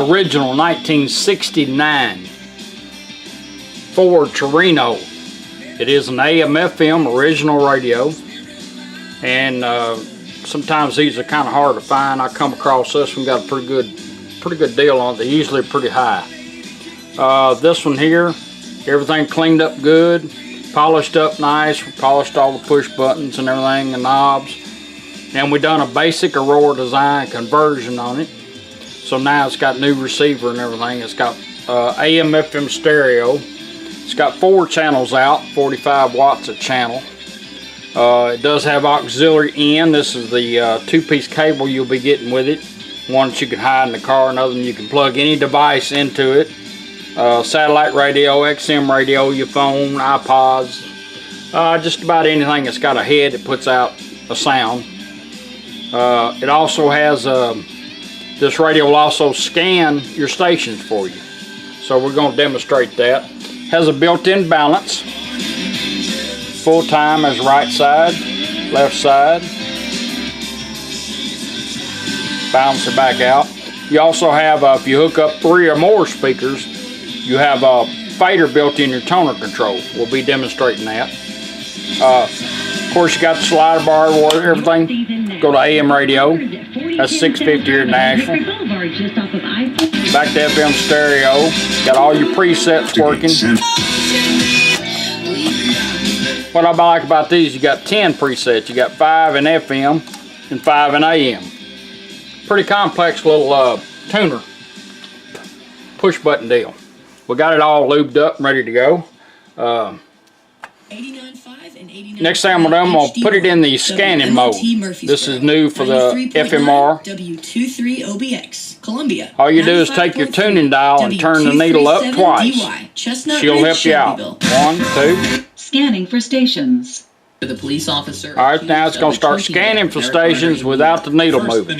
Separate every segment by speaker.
Speaker 1: original 1969 Ford Torino. It is an AM/FM original radio, and sometimes these are kind of hard to find. I come across this one, got a pretty good deal on it. They're usually pretty high. This one here, everything cleaned up good, polished up nice. We polished all the push buttons and everything, the knobs, and we done a basic Aurora Design conversion on it. So now it's got new receiver and everything. It's got AM/FM stereo. It's got 4 channels out, 45 watts a channel. It does have auxiliary in. This is the 2-piece cable you'll be getting with it. One that you can hide in the car, another one you can plug any device into it. Satellite radio, XM radio, your phone, iPods, just about anything that's got a head that puts out a sound. It also has, this radio will also scan your stations for you. So we're going to demonstrate that. Has a built-in balance. Full time as right side, left side. Balance it back out. You also have, if you hook up 3 or more speakers, you have a fader built in your toner control. We'll be demonstrating that. Of course, you got the slider bar, everything. Go to AM radio. That's 650 here in Nashville. Back to FM stereo. Got all your presets working. What I like about these, you got 10 presets. You got 5 in FM and 5 in AM. Pretty complex little tuner push button deal. We got it all lubed up and ready to go. Next thing I'm going to put it in the scanning mode. This is new for the FMR.
Speaker 2: W23OBX, Columbia.
Speaker 1: All you do is take your tuning dial and turn the needle up twice. She'll help you out. 1, 2.
Speaker 3: Scanning for stations.
Speaker 2: For the police officer.
Speaker 1: All right, now it's going to start scanning for stations without the needle moving.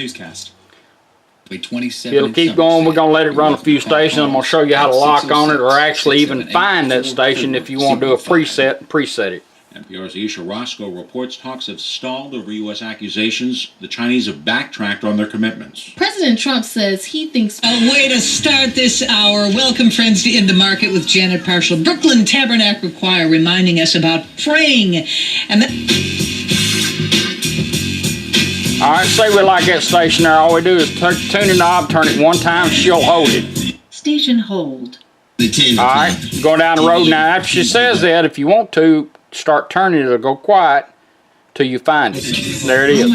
Speaker 1: It'll keep going. We're going to let it run a few stations. I'm going to show you how to lock on it, or actually even find that station if you want to do a preset and preset it.
Speaker 4: NPR's Isha Roscoe reports talks have stalled over U.S. accusations the Chinese have backtracked on their commitments.
Speaker 5: President Trump says he thinks...
Speaker 6: A way to start this hour. Welcome, friends, to In the Market with Janet Parshall. Brooklyn Tabernacle Choir reminding us about praying. And
Speaker 1: all right, say we like that station there. All we do is tune the knob, turn it 1 time, she'll hold it.
Speaker 3: Station hold.
Speaker 1: All right, going down the road now. After she says that, if you want to, start turning it, it'll go quiet till you find it. There it is.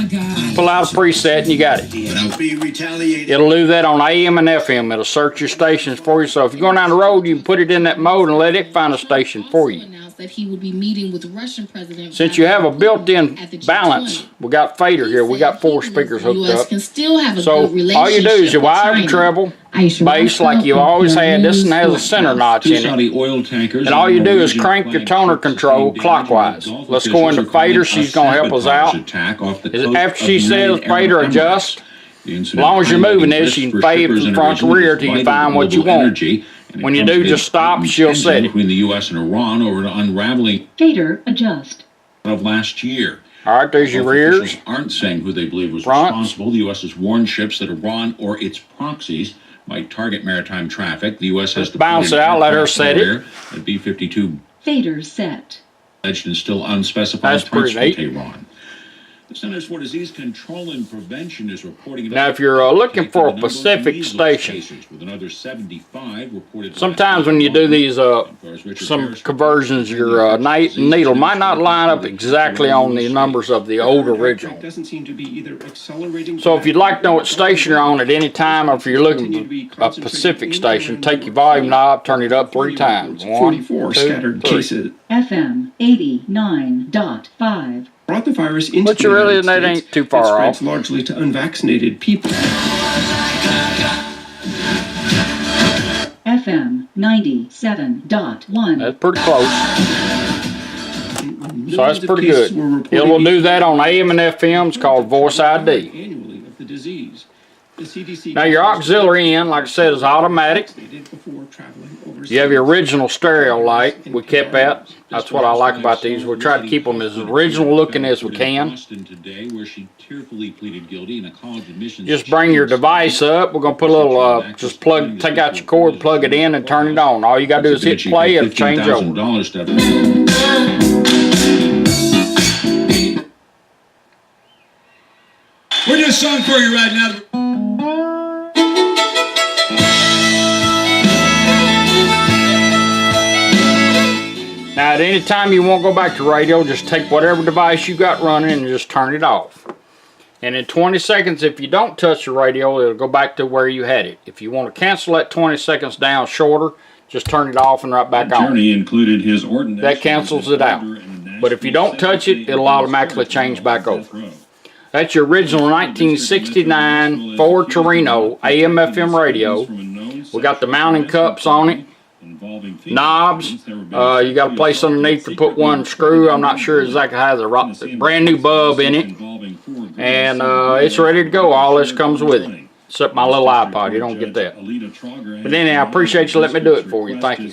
Speaker 1: Pull out a preset and you got it. It'll do that on AM and FM. It'll search your stations for you. So if you're going down the road, you can put it in that mode and let it find a station for you.
Speaker 5: That he would be meeting with Russian President.
Speaker 1: Since you have a built-in balance, we got fader here. We got 4 speakers hooked up.
Speaker 5: Can still have a
Speaker 1: so
Speaker 5: good
Speaker 1: all you do is you wire the treble, bass like you always had. This one has a center notch in it. And all you do is crank your toner control clockwise. Let's go into fader. She's going to help us out. After she says fader adjust, as long as you're moving this, you can fade from front to rear till you find what you want. When you do, just stop, she'll set it.
Speaker 4: Between the U.S. and Iran over the unraveling
Speaker 3: Fader adjust.
Speaker 4: of last year.
Speaker 1: All right, there's your rears.
Speaker 4: Aren't saying who they believe was responsible. The U.S. has warned ships that Iran or its proxies might target maritime traffic. The U.S. has to
Speaker 1: bounce it out. Let her set it.
Speaker 4: At B-52.
Speaker 3: Fader set.
Speaker 4: Alleged and still unspecified threats from
Speaker 1: neat.
Speaker 4: Tehran. The Centers for Disease Control and Prevention is reporting.
Speaker 1: Now, if you're looking for a Pacific station,
Speaker 4: with another 75 reported
Speaker 1: sometimes when you do these some conversions, your needle might not line up exactly on the numbers of the old original. So if you'd like to know what station you're on at any time, or if you're looking for a Pacific station, take your volume knob, turn it up 3 times. 1, 2, 3.
Speaker 3: FM 89.5.
Speaker 7: Brought the virus into
Speaker 1: but you really, that ain't too far off.
Speaker 7: Largely to unvaccinated people.
Speaker 3: FM 97.1.
Speaker 1: That's pretty close. So that's pretty good. It will do that on AM and FM. It's called Voice ID.
Speaker 7: Annually of the disease. The CDC
Speaker 1: Now your auxiliary in, like I said, is automatic.
Speaker 7: before traveling overseas.
Speaker 1: You have your original stereo light. We kept that. That's what I like about these. We try to keep them as original looking as we can. Just bring your device up. We're gonna put a little, just take out your cord, plug it in, and turn it on. All you gotta do is hit play, it'll change over.
Speaker 8: We're doing a song for you right now.
Speaker 1: Now, at any time you won't go back to radio, just take whatever device you got running and just turn it off. And in 20 seconds, if you don't touch the radio, it'll go back to where you had it. If you want to cancel that 20 seconds down shorter, just turn it off and right back on.
Speaker 9: Included his ordination.
Speaker 1: That cancels it out. But if you don't touch it, it'll automatically change back over. That's your original 1969 Ford Torino AM/FM radio. We got the mounting cups on it. Knobs. You got a place underneath to put one screw. I'm not sure exactly how the brand new bulb in it. And it's ready to go. All this comes with it. Except my little iPod. You don't get that. But anyhow, I appreciate you letting me do it for you. Thank you.